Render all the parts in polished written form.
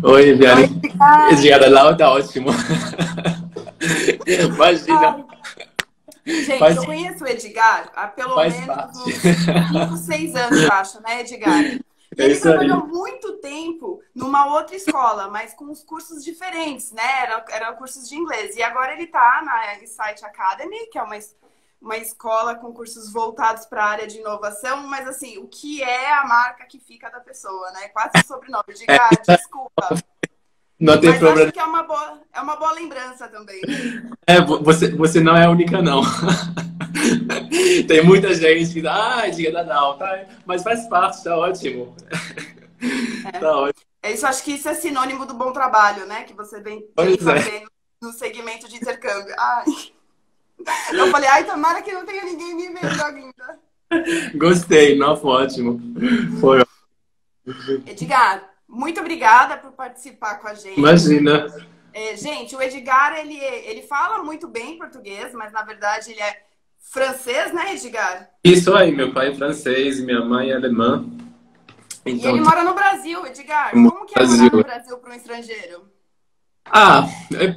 Oi, Oi, Viane. Ricardo. Obrigada, Laura, tá ótimo. Imagina, Ai, gente, faz, eu conheço o Edgar há pelo faz menos parte. uns 5, 6 anos, acho, né, Edgar? E É ele isso aí. trabalhou muito tempo numa outra escola, mas com os cursos diferentes, né? Eram cursos de inglês. E agora ele tá na Insight Academy, que é uma escola com cursos voltados para a área de inovação, mas assim, o que é a marca que fica da pessoa, né? Quase o sobrenome. Edgar, desculpa. Não tem Mas acho problema. que é uma boa lembrança também, né? Você não é a única, não. Tem muita gente que diga não, tá? Mas faz parte, tá ótimo. Tá ótimo. É isso, acho que isso é sinônimo do bom trabalho, né? Que você vem Pois é. fazendo no segmento de intercâmbio. Ai, eu falei, ai, tomara que não tenha ninguém me vendo ainda. Gostei, não, foi ótimo. Foi. Edgar, muito obrigada por participar com a gente. Imagina. Gente, o Edgar, ele fala muito bem português, mas na verdade ele é francês, né, Edgar? Isso aí, meu pai é francês, minha mãe é alemã. E ele Então, mora no Brasil, Edgar. no Como que é Brasil. morar no Brasil para um estrangeiro? Ah, é,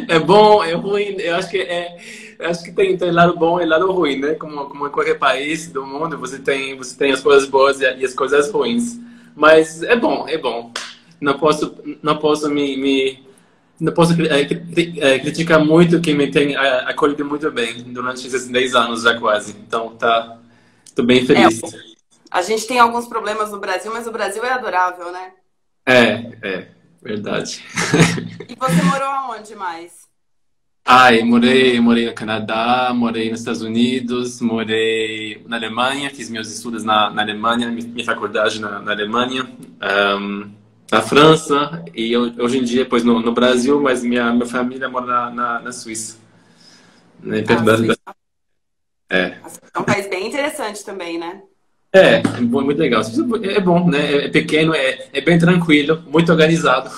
é bom, é ruim. Eu acho que tem lado bom e lado ruim, né? Como em qualquer país do mundo, você tem as coisas boas e as coisas ruins. Mas é bom, é bom. Não posso não posso criticar muito quem me tem acolhido muito bem durante esses 10 anos já quase. Então, tô bem É, feliz. a gente tem alguns problemas no Brasil, mas o Brasil é adorável, né? Verdade. E você morou aonde mais? Morei no Canadá, morei nos Estados Unidos, morei na Alemanha, fiz meus estudos na Alemanha, minha faculdade na Alemanha, na França e hoje em dia, pois no Brasil, mas minha família mora na Suíça, né, perto A Suíça é, é um país bem interessante também, né? muito legal. É bom, né? É pequeno, é bem tranquilo, muito organizado,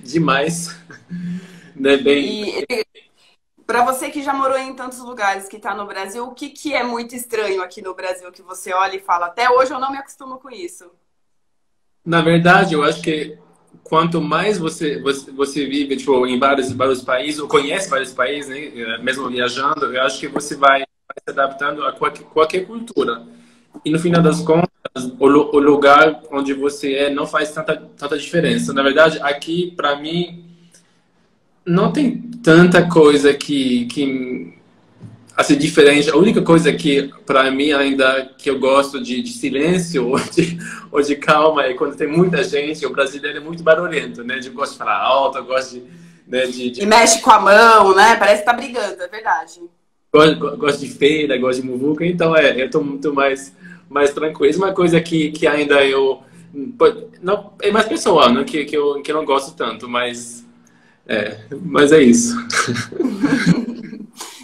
demais, né? E para você que já morou em tantos lugares que está no Brasil, o que, que é muito estranho aqui no Brasil que você olha e fala, até hoje eu não me acostumo com isso? Na verdade, eu acho que quanto mais você vive tipo, em vários países, ou conhece vários países, né, mesmo viajando, eu acho que você vai se adaptando a qualquer cultura. E no final das contas, o lugar onde você é não faz tanta diferença. Na verdade, aqui, para mim, não tem tanta coisa que assim, diferente. A única coisa que, para mim, ainda que eu gosto de silêncio ou de calma é quando tem muita gente. O brasileiro é muito barulhento, né? Eu gosto de falar alto, eu gosto né, E mexe com a mão, né? Parece que tá brigando, é verdade. gosto de feira, gosto de muvuca. Então, eu tô muito mais tranquilo. Uma coisa que ainda não, é mais pessoal, né? Que eu não gosto tanto, mas é isso.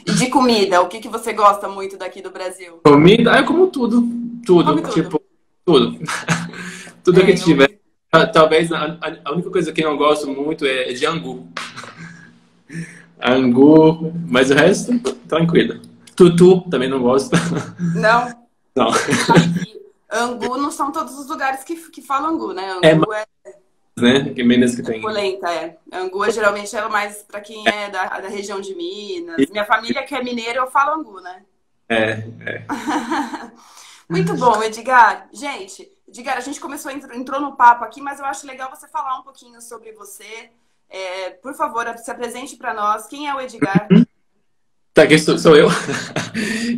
E de comida, o que, que você gosta muito daqui do Brasil? Comida, eu como tudo. Come Tudo, tudo. tipo, tudo. Tudo que É, tiver. Talvez a única coisa que eu não gosto muito é de angu. Angu, mas o resto, tranquilo. Tutu, também não gosto. não, Não. sabe que angu não são todos os lugares que falam angu, né? É mais, Angu é né? Que menos que tem. polenta, é. Angu geralmente é mais para quem é da região de Minas. Minha família que é mineira, eu falo angu, né? É. Muito bom, Edgar. Gente, Edgar, a gente entrou no papo aqui, mas eu acho legal você falar um pouquinho sobre você. Por favor, se apresente para nós. Quem é o Edgar? Tá, aqui sou eu.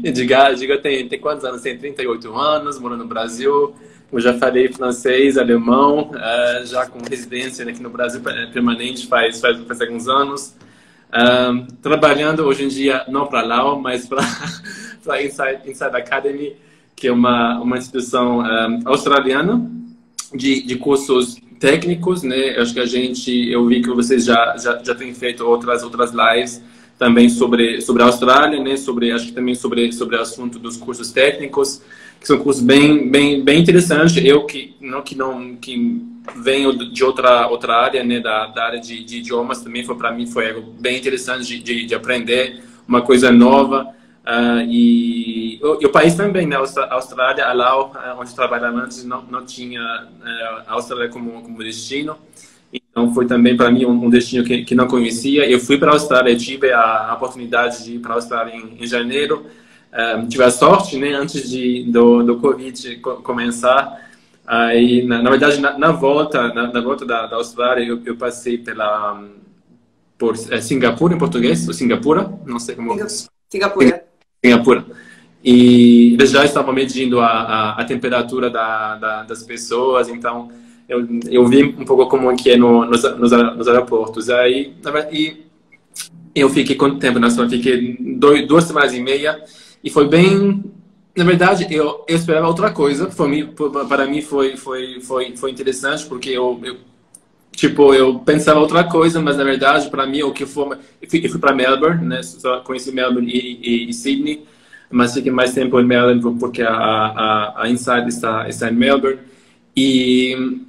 Edgar tem quantos anos? Tem 38 anos, moro no Brasil. Eu já falei francês, alemão, já com residência aqui no Brasil permanente faz alguns anos. Trabalhando hoje em dia, não para lá, mas para a Inside Academy, que é uma instituição australiana de cursos técnicos, né? Acho que eu vi que vocês já têm feito outras lives também sobre a Austrália, né? Acho que também sobre o assunto dos cursos técnicos, que são cursos bem interessantes. Eu que venho de outra área, né? Da área de idiomas também para mim foi algo bem interessante de aprender uma coisa nova. E o país também, né? A Austrália, lá onde trabalhava antes, não tinha a Austrália como destino. Então foi também para mim um destino que não conhecia. Eu fui para a Austrália, tive a oportunidade de ir para a Austrália em janeiro. Tive a sorte, né, antes do Covid começar. Aí, na verdade, na volta da Austrália, eu passei por Singapura em português, ou Singapura, não sei como. Singapura. Singapura. E eles já estavam medindo a temperatura das pessoas, então eu vi um pouco como que é nos aeroportos. Aí, e eu fiquei quanto tempo na Austrália? Fiquei 2 semanas e meia e foi bem. Na verdade, eu esperava outra coisa. Para mim foi interessante porque eu pensava outra coisa, mas na verdade para mim o que foi, eu fui para Melbourne, né? Só conheci Melbourne e Sydney, mas fiquei mais tempo em Melbourne porque a Insight está em Melbourne. E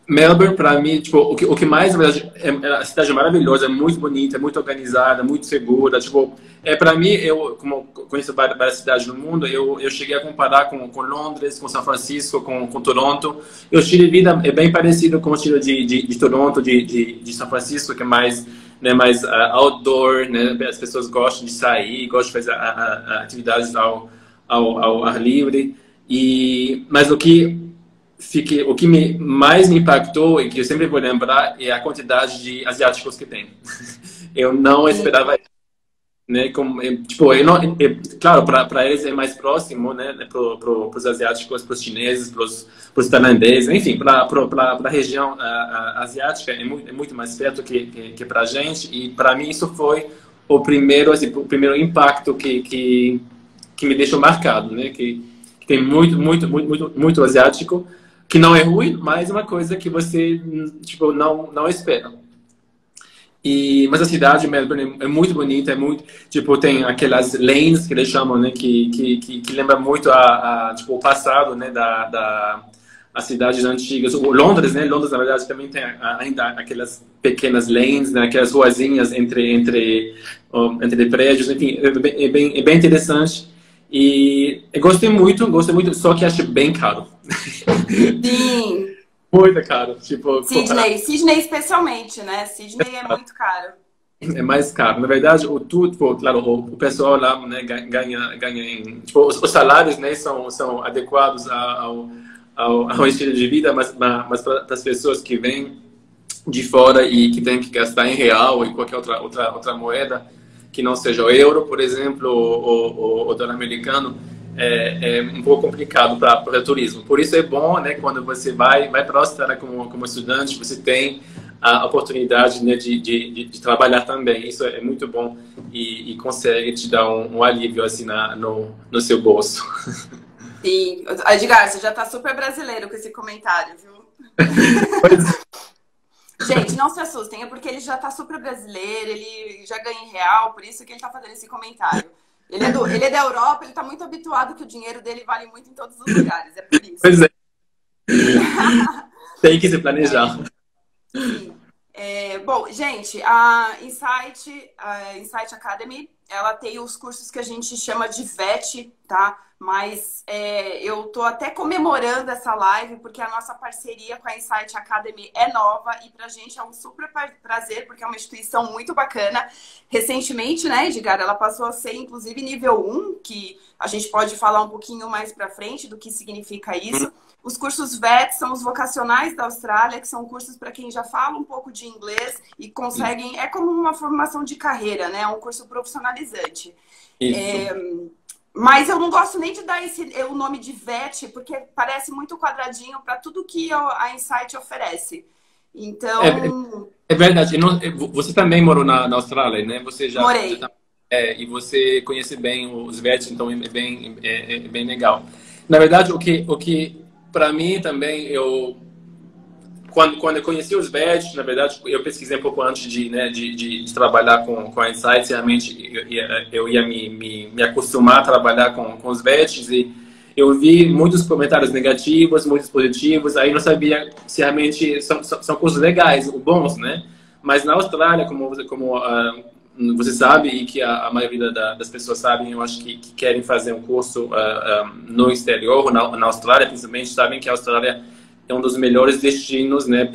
Melbourne, para mim, tipo, o que mais, na verdade, a cidade é maravilhosa, é muito bonita, é muito organizada, muito segura. Tipo, para mim, eu, como conheço várias cidades no mundo, eu cheguei a comparar com Londres, com São Francisco, com Toronto. E o estilo de vida é bem parecido com o estilo de Toronto, de São Francisco, que é mais, né, mais outdoor, né? As pessoas gostam de sair, gostam de fazer atividades ao ar livre. Mas o que mais me impactou e que eu sempre vou lembrar é a quantidade de asiáticos que tem. Eu não esperava, né? Tipo, claro, para eles é mais próximo, né? Para os asiáticos, para os chineses, para os tailandeses, enfim, para a região asiática é muito mais perto que para a gente. E para mim isso foi o primeiro impacto que me deixou marcado, né? Que tem muito asiático. Que não é ruim, mas é uma coisa que você, tipo, não espera. Mas a cidade de Melbourne é muito bonita, tipo, tem aquelas lanes que eles chamam, né, que lembra muito tipo, o passado, né, as cidades antigas. Londres, né, Londres, na verdade, também tem ainda aquelas pequenas lanes, né, aquelas ruazinhas entre prédios, enfim, é bem interessante. E eu gostei muito, só que acho bem caro. Sim. Muito caro. Tipo, Sydney especialmente, né? Sydney é muito caro. É mais caro. Na verdade, claro, o pessoal lá, né, ganha em... Tipo, os salários, né, são adequados ao estilo de vida, mas para as pessoas que vêm de fora e que têm que gastar em real ou em qualquer outra moeda, que não seja o euro, por exemplo, ou o dólar americano, é um pouco complicado para o turismo. Por isso é bom, né, quando você vai para a Austrália como estudante, você tem a oportunidade, né, de trabalhar também. Isso é muito bom e consegue te dar um alívio assim no seu bolso. Sim. Edgar, você já está super brasileiro com esse comentário, viu? Gente, não se assustem, é porque ele já tá super brasileiro, ele já ganha em real, por isso que ele tá fazendo esse comentário. Ele é da Europa, ele tá muito habituado que o dinheiro dele vale muito em todos os lugares, é por isso. Pois é. Tem que se planejar. Sim. Bom, gente, a Insight Academy, ela tem os cursos que a gente chama de VET, tá? Mas eu tô até comemorando essa live porque a nossa parceria com a Insight Academy é nova e pra gente é um super prazer porque é uma instituição muito bacana. Recentemente, né, Edgar, ela passou a ser inclusive nível 1, que a gente pode falar um pouquinho mais pra frente do que significa isso. Os cursos VET são os vocacionais da Austrália, que são cursos para quem já fala um pouco de inglês e conseguem... É como uma formação de carreira, né? É um curso profissionalizante. Mas eu não gosto nem de dar o nome de VET, porque parece muito quadradinho para tudo que a Insight oferece. Então... É verdade. Você também morou na Austrália, né? Você Morei. E você conhece bem os VET, então é bem legal. Na verdade, o que para mim também, quando eu conheci os VET, na verdade, eu pesquisei um pouco antes de trabalhar com a Insight, realmente eu ia me acostumar a trabalhar com os VETs e eu vi muitos comentários negativos, muitos positivos, aí não sabia se realmente são cursos legais, bons, né? Mas na Austrália, como você sabe e que a maioria das pessoas sabem, eu acho que querem fazer um curso no exterior, na Austrália, principalmente, sabem que a Austrália é um dos melhores destinos, né,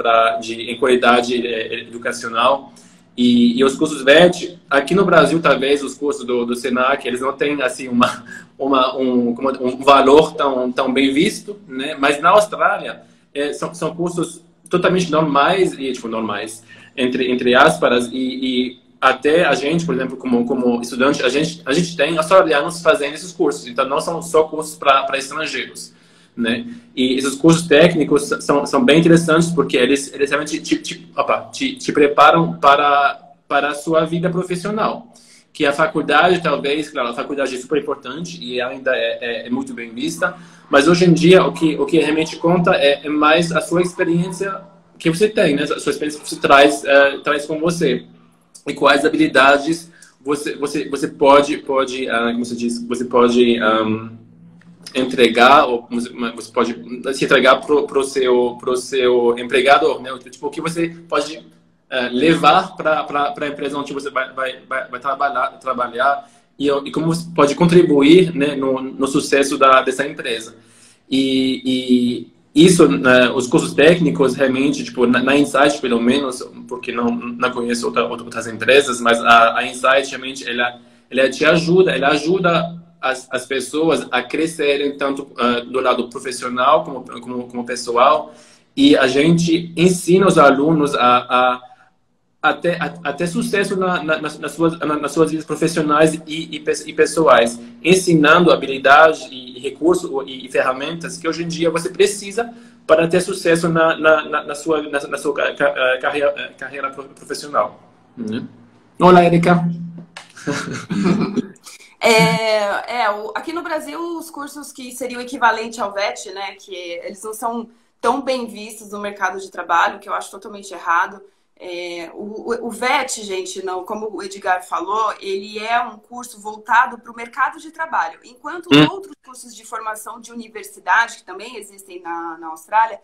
em qualidade educacional. E os cursos VET, aqui no Brasil, talvez, os cursos do Senac, eles não têm, assim, um valor tão bem visto, né? Mas na Austrália, são cursos totalmente normais, e, tipo, normais, entre aspas, e até a gente, por exemplo, como estudante, a gente tem australianos fazendo esses cursos, então não são só cursos para estrangeiros, né? E esses cursos técnicos são bem interessantes porque eles realmente te preparam para a sua vida profissional. Que a faculdade, talvez, claro, a faculdade é super importante e ainda é muito bem vista, mas hoje em dia o que realmente conta é mais a sua experiência que você tem, né? A sua experiência que você traz com você. E quais habilidades você pode como você diz, você pode entregar, ou você pode se entregar pro seu empregador, né? Tipo, o que você pode levar para a empresa onde você vai trabalhar e como você pode contribuir, né, no sucesso dessa empresa. E isso, né, os cursos técnicos, realmente, tipo, na Insight, pelo menos, porque não conheço outras empresas, mas a Insight, realmente, ela te ajuda, as pessoas a crescerem, tanto do lado profissional como pessoal, e a gente ensina os alunos até sucesso nas suas vidas profissionais e pessoais, ensinando habilidades e recursos e ferramentas que hoje em dia você precisa para ter sucesso na sua carreira profissional. Olá, Erika. Aqui no Brasil, os cursos que seriam equivalente ao VET, né, que eles não são tão bem vistos no mercado de trabalho, que eu acho totalmente errado. O VET, gente, não, como o Edgar falou, ele é um curso voltado para o mercado de trabalho, enquanto outros cursos de formação de universidade, que também existem na Austrália,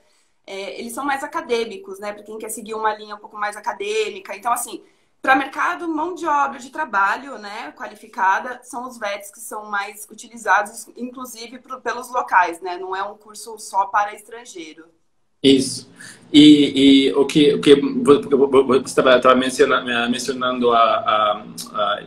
eles são mais acadêmicos, né, para quem quer seguir uma linha um pouco mais acadêmica. Então, assim, para mercado, mão de obra de trabalho, né, qualificada, são os VETs que são mais utilizados, inclusive pelos locais, né, não é um curso só para estrangeiro. Isso. E o que você estava mencionando a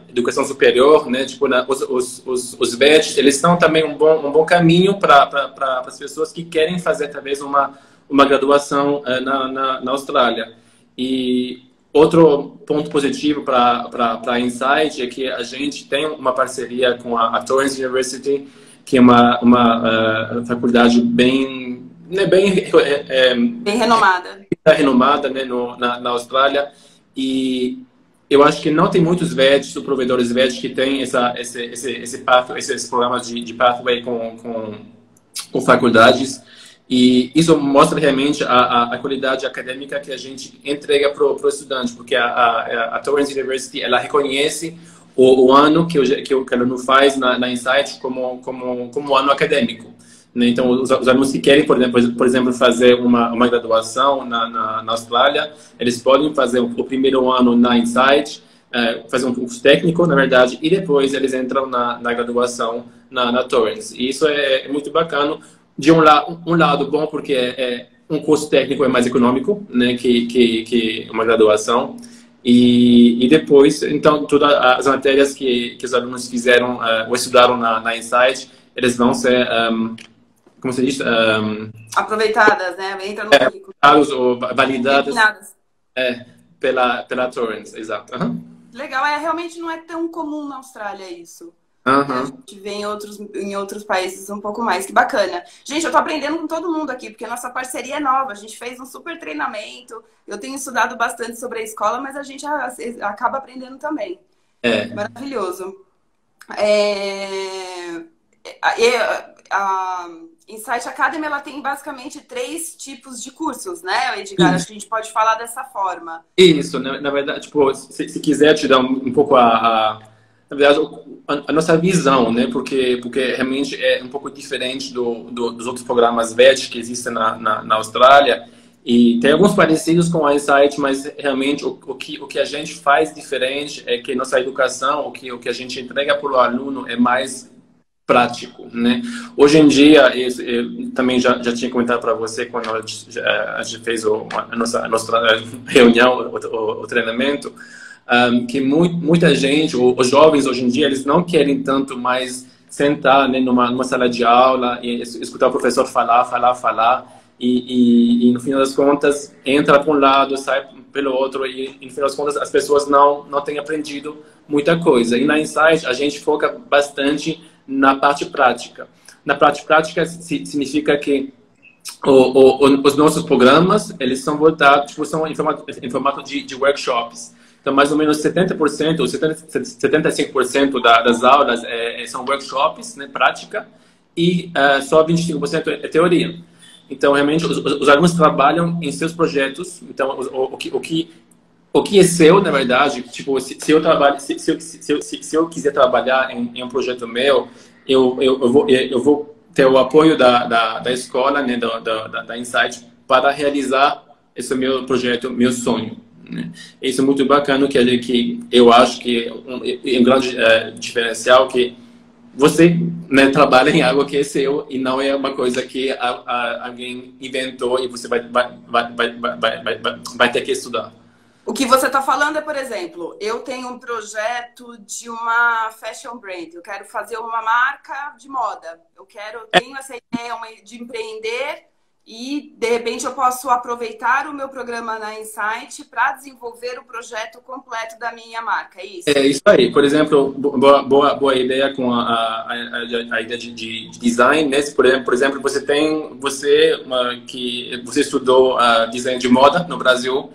educação superior, né? Tipo, os VETs, eles são também um bom caminho para as pessoas que querem fazer talvez uma graduação na Austrália. E outro ponto positivo para a Insight é que a gente tem uma parceria com a Torrens University, que é uma faculdade bem renomada, né, na Austrália, e eu acho que não tem muitos VETs, provedores VETs que têm esses programas de pathway com faculdades, e isso mostra realmente a qualidade acadêmica que a gente entrega para o estudante, porque a Torrens University, ela reconhece o ano que o aluno faz na Insight como ano acadêmico. Então, os alunos que querem, por exemplo, fazer uma graduação na Austrália, eles podem fazer o primeiro ano na Insight, fazer um curso técnico, na verdade, e depois eles entram na graduação na Torrens. E isso é muito bacana. De um lado bom, porque um curso técnico é mais econômico, né, que uma graduação. E depois, então, todas as matérias que os alunos fizeram ou estudaram na Insight, eles vão ser... como se diz? Aproveitadas, né? Entra no currículo. Ou validadas pela Torrens, exato. Legal, realmente não é tão comum na Austrália isso. A gente vê em outros países um pouco mais. Que bacana. Gente, eu tô aprendendo com todo mundo aqui, porque a nossa parceria é nova. A gente fez um super treinamento. Eu tenho estudado bastante sobre a escola, mas a gente acaba aprendendo também. Maravilhoso. A Insight Academy, ela tem basicamente 3 tipos de cursos, né, Edgar? Acho que a gente pode falar dessa forma. Isso, na verdade, tipo, se quiser te dar um pouco na verdade, a nossa visão, né, porque realmente é um pouco diferente dos outros programas VET que existem na Austrália, E tem alguns parecidos com a Insight, mas realmente o que a gente faz diferente é que nossa educação, o que a gente entrega para o aluno é mais prático, né? Hoje em dia, eu também já tinha comentado para você quando a gente fez a nossa reunião, o treinamento, que muita gente, os jovens hoje em dia, eles não querem tanto mais sentar, né, numa sala de aula e escutar o professor falar e no final das contas entra para um lado, sai pelo outro e no final das contas as pessoas não têm aprendido muita coisa. E na Insight a gente foca bastante na parte prática. Na parte prática significa que os nossos programas, eles são voltados, tipo, são em formato de workshops. Então, mais ou menos 70% ou 75% das aulas são workshops, né, prática, e só 25% é teoria. Então, realmente, os alunos trabalham em seus projetos. Então, o que é seu, na verdade, tipo, se eu quiser trabalhar em um projeto meu, eu vou ter o apoio da escola, né, da Insight, para realizar esse meu projeto, meu sonho. Né? Isso é muito bacana, que eu acho que é um grande diferencial, que você, né, trabalha em algo que é seu e não é uma coisa que alguém inventou e você vai ter que estudar. O que você está falando é, por exemplo, eu tenho um projeto de uma fashion brand, eu quero fazer uma marca de moda, tenho essa ideia de empreender e, de repente, eu posso aproveitar o meu programa na Insight para desenvolver o projeto completo da minha marca, é isso? É isso aí. Por exemplo, boa ideia com a ideia de design, né? Por exemplo, que você estudou design de moda no Brasil,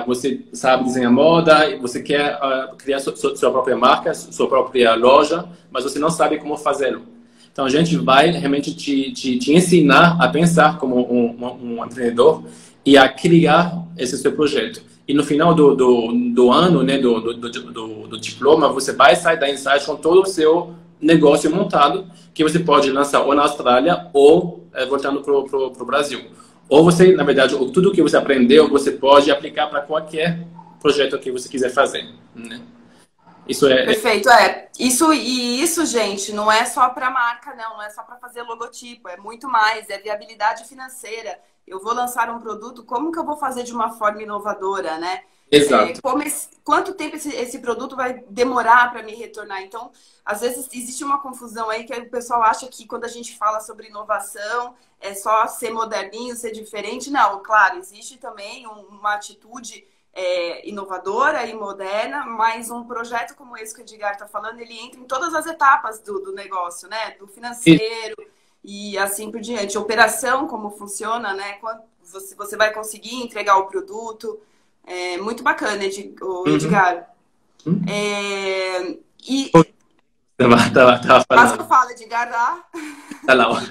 você sabe desenhar moda, você quer criar sua própria marca, sua própria loja, mas você não sabe como fazê-lo. Então, a gente vai realmente te ensinar a pensar como um empreendedor e a criar esse seu projeto. E no final do ano, né, do diploma, você vai sair da Insight com todo o seu negócio montado, que você pode lançar ou na Austrália ou voltando para o Brasil. Ou você, na verdade, tudo que você aprendeu, você pode aplicar para qualquer projeto que você quiser fazer, né? Isso Perfeito, Isso, gente, não é só para marca, não é só para fazer logotipo, é muito mais, é viabilidade financeira. Eu vou lançar um produto, como que eu vou fazer de uma forma inovadora, né? Exato. Quanto tempo esse produto vai demorar para me retornar? Então, às vezes existe uma confusão aí que o pessoal acha que quando a gente fala sobre inovação é só ser moderninho, ser diferente. Não, claro, existe também uma atitude inovadora e moderna, mas um projeto como esse que o Edgar está falando, ele entra em todas as etapas do negócio, né? Do financeiro e assim por diante. Operação, como funciona, né? Quando você vai conseguir entregar o produto. É muito bacana, Edgar. Tava falando. Mas que eu falo, Edgar, lá. Tá lá.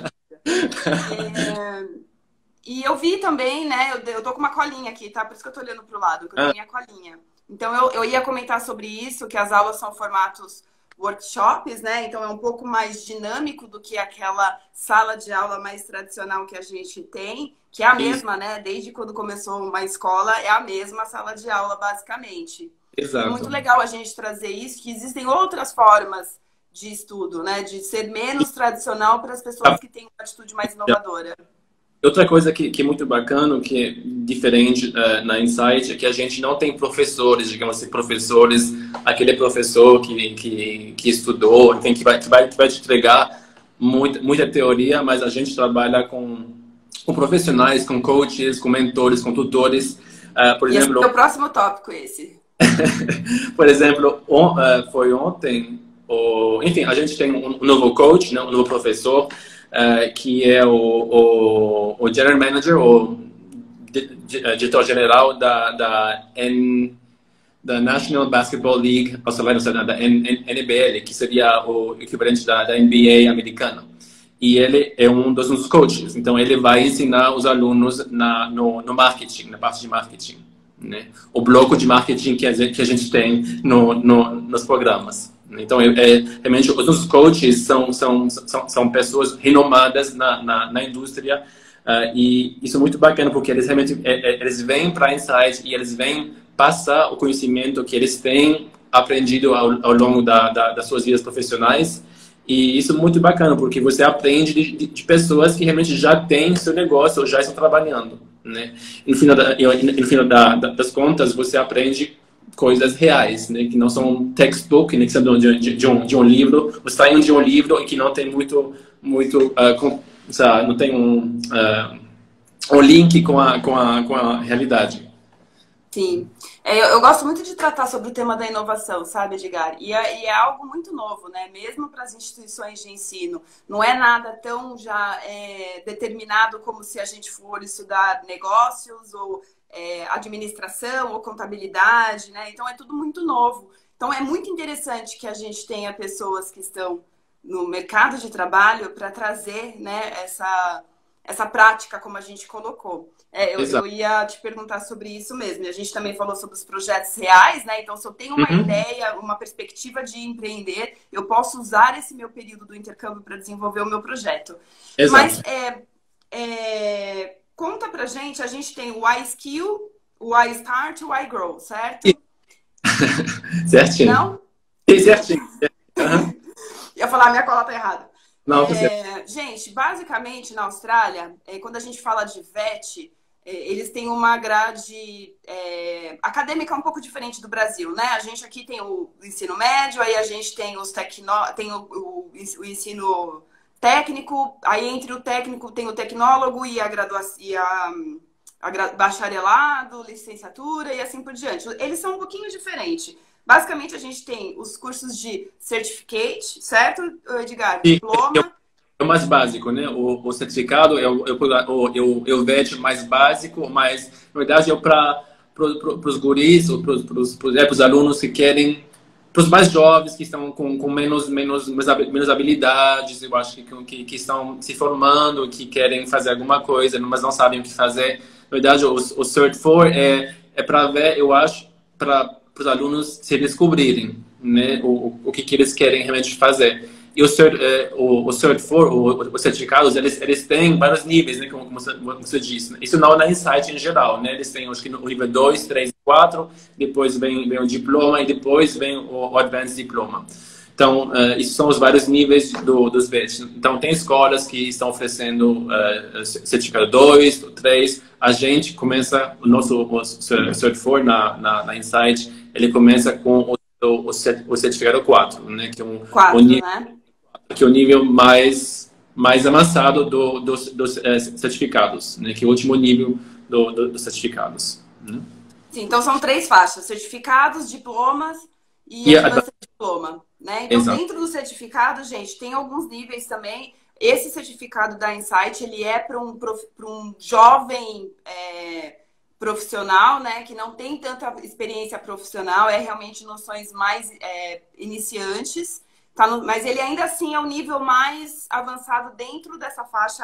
E eu vi também, né? Eu tô com uma colinha aqui, tá? Por isso que eu tô olhando pro lado, que eu tenho minha colinha. Então, eu ia comentar sobre isso, que as aulas são formatos workshops, né? Então, é um pouco mais dinâmico do que aquela sala de aula mais tradicional que a gente tem, que é a mesma, né? Desde quando começou uma escola, é a mesma sala de aula, basicamente. Exato. É muito legal a gente trazer isso, que existem outras formas de estudo, né? De ser menos tradicional para as pessoas que têm uma atitude mais inovadora. Outra coisa que é muito bacana, que é diferente na Insight, é que a gente não tem professores, digamos assim, aquele professor que estudou, que vai te entregar muita teoria, mas a gente trabalha com profissionais, com coaches, com mentores, com tutores. Por exemplo, esse é o próximo tópico, esse. Por exemplo, foi ontem, enfim, a gente tem um novo coach, né, um novo professor, que é o General Manager, ou diretor-geral da National Basketball League australiana, da NBL, que seria o equivalente da NBA americana. E ele é um dos nossos coaches. Então, ele vai ensinar os alunos no marketing, na parte de marketing, né? O bloco de marketing que a gente tem nos programas. Então, realmente, os nossos coaches são pessoas renomadas na indústria E isso é muito bacana, porque eles realmente eles vêm para a Insight e eles vêm passar o conhecimento que eles têm aprendido ao longo das suas vidas profissionais. E isso é muito bacana, porque você aprende de pessoas que realmente já têm seu negócio ou já estão trabalhando, né? E no final das contas, você aprende coisas reais, né? Que não são textbook, né? Que são de um livro. Você está de um livro e que não tem não tem um link com a realidade. Sim. Eu gosto muito de tratar sobre o tema da inovação, sabe, Edgar? E é algo muito novo, né? Mesmo para as instituições de ensino. Não é nada tão já determinado como se a gente for estudar negócios ou administração ou contabilidade, né? Então é tudo muito novo. Então é muito interessante que a gente tenha pessoas que estão no mercado de trabalho para trazer, né, essa prática, como a gente colocou. Eu ia te perguntar sobre isso mesmo. E a gente também falou sobre os projetos reais, né? Então, se eu tenho uma ideia, uma perspectiva de empreender, eu posso usar esse meu período do intercâmbio para desenvolver o meu projeto. Exato. Mas conta pra gente, a gente tem o iSkill, o iStart e o iGrow, certo? Certinho. Não? Certinho. Ia falar, minha cola tá errada. Não, gente, basicamente na Austrália, quando a gente fala de VET, eles têm uma grade acadêmica um pouco diferente do Brasil, né? A gente aqui tem o ensino médio, aí a gente tem tem o ensino técnico, aí entre o técnico tem o tecnólogo e a graduação bacharelado, licenciatura e assim por diante. Eles são um pouquinho diferentes. Basicamente, a gente tem os cursos de certificate, certo, Edgar? Diploma. É o mais básico, né? O certificado é o VET mais básico, mas, na verdade, é para os guris, ou para os alunos que querem, para os mais jovens, que estão com menos habilidades, eu acho que estão se formando, que querem fazer alguma coisa, mas não sabem o que fazer. Na verdade, o Cert 4 é para ver, eu acho, para os alunos se descobrirem, né, o que eles querem realmente fazer. E o Cert 4, os certificados, eles têm vários níveis, né, como você disse. Né? Isso não é na Insight em geral, né? Eles têm, acho que, o nível 2, 3 e 4, depois vem o diploma e depois vem o Advanced Diploma. Então, esses são os vários níveis dos VET. Então, tem escolas que estão oferecendo certificado 2, 3. A gente começa, o nosso Cert 4 na Insight, ele começa com o certificado 4, né? Que é que é o nível mais avançado dos certificados, né? Que é o último nível dos certificados. Né? Sim, então são 3 faixas: certificados, diplomas e advanced diploma. Né? Então, dentro do certificado, gente, tem alguns níveis também. Esse certificado da Insight, ele é para um jovem profissional, né, que não tem tanta experiência profissional, é realmente noções mais iniciantes, mas ele ainda assim é o nível mais avançado dentro dessa faixa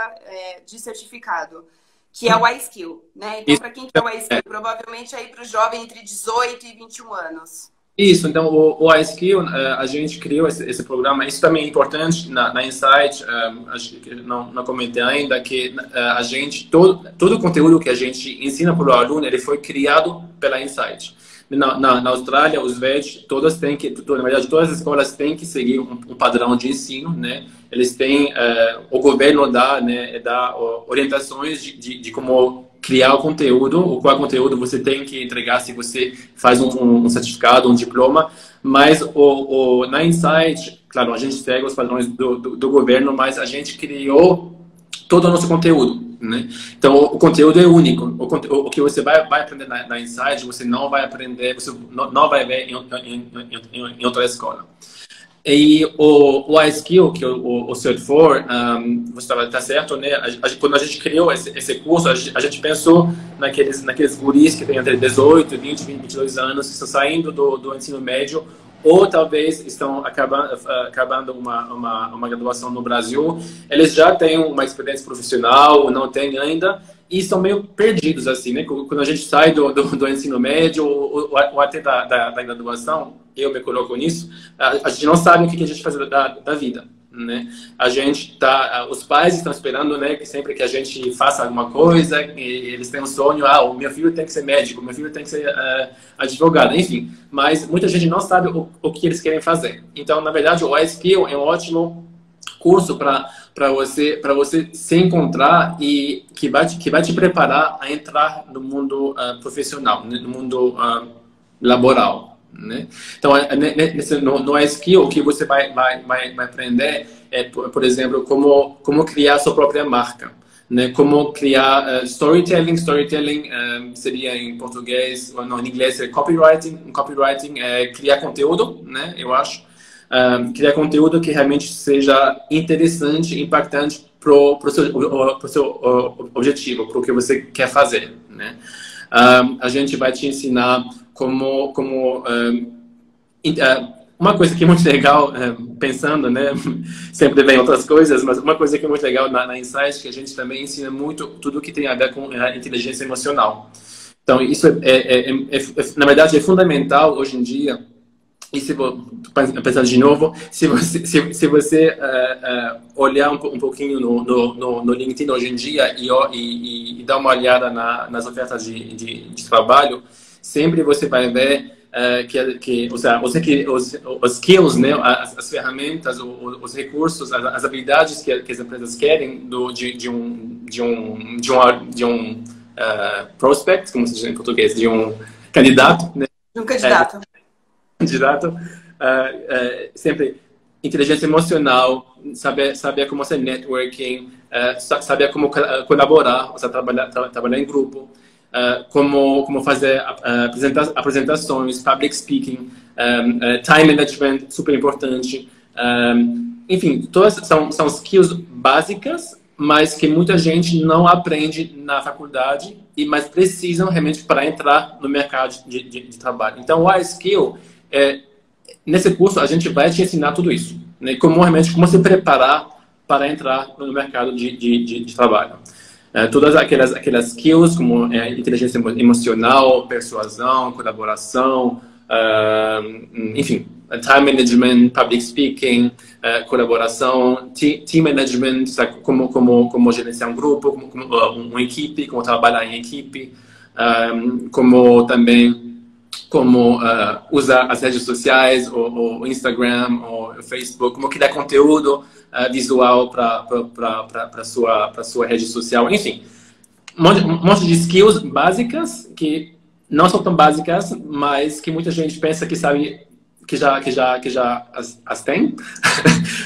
de certificado, que é o iSkill, né? Então, para quem quer o iSkill, provavelmente aí para o jovem entre 18 e 21 anos. Isso, então o iSkill, a gente criou esse programa. Isso também é importante na Insight. Acho que não comentei ainda que a gente todo o conteúdo que a gente ensina para o aluno, ele foi criado pela Insight. Na Austrália, os VET, na verdade, todas as escolas têm que seguir um padrão de ensino, né? Eles têm, o governo dá orientações de como criar o conteúdo, qual conteúdo você tem que entregar se você faz um certificado, um diploma. Mas na Insight, claro, a gente segue os padrões do governo, mas a gente criou todo o nosso conteúdo, né? Então, o conteúdo é único. O que você vai aprender na Insight, você não vai aprender, você não vai ver em outra escola. E o iSkill, que é o Cert 4, você está certo, né? Quando a gente criou esse curso, a gente pensou naqueles guris que têm entre 18, 20, 22 anos, que estão saindo do ensino médio, ou talvez estão acabando uma graduação no Brasil. Eles já têm uma experiência profissional, ou não têm ainda, e estão meio perdidos, assim, né? Quando a gente sai do ensino médio, ou até da graduação, eu me coloco nisso, a gente não sabe o que a gente faz da vida, né? A gente os pais estão esperando, né, que sempre que a gente faça alguma coisa, eles têm um sonho, o meu filho tem que ser médico, meu filho tem que ser advogado, enfim. Mas muita gente não sabe o que eles querem fazer. Então, na verdade, o iSkill é um ótimo curso para você se encontrar e que vai te preparar a entrar no mundo profissional, no mundo laboral, né? Então, no iSkill, o que você vai aprender é, por exemplo, como criar sua própria marca, né? Como criar storytelling. Storytelling seria em português, ou não, em inglês é copywriting. Copywriting é criar conteúdo, né? Eu acho. Criar conteúdo que realmente seja interessante, impactante pro seu objetivo, pro que você quer fazer, né? A gente vai te ensinar uma coisa que é muito legal, pensando, né? Sempre vem outras coisas, mas uma coisa que é muito legal na Insight, que a gente também ensina muito tudo que tem a ver com a inteligência emocional. Então, isso na verdade, é fundamental hoje em dia. E se pensar de novo, se você olhar um pouquinho no LinkedIn hoje em dia e dar uma olhada nas ofertas de trabalho, sempre você vai ver os skills, né, as ferramentas, os recursos, as habilidades que as empresas querem de um prospect, como se diz em português, de um candidato, né? De um candidato. Candidato, sempre inteligência emocional, saber como fazer networking, saber como colaborar, trabalhar em grupo, como fazer apresentações, public speaking, time management, super importante. Enfim, todas são skills básicas, mas que muita gente não aprende na faculdade, mas precisam realmente para entrar no mercado de trabalho. Então, o iSkill, nesse curso, a gente vai te ensinar tudo isso, né? Como se preparar para entrar no mercado de trabalho. Todas aquelas skills, como inteligência emocional, persuasão, colaboração, enfim, time management, public speaking, colaboração, team management, sabe? Como gerenciar um grupo, uma equipe, como trabalhar em equipe, como usar as redes sociais, o Instagram, o Facebook, como criar conteúdo visual para sua rede social, enfim. Um monte de skills básicas que não são tão básicas, mas que muita gente pensa que sabe, que já as tem,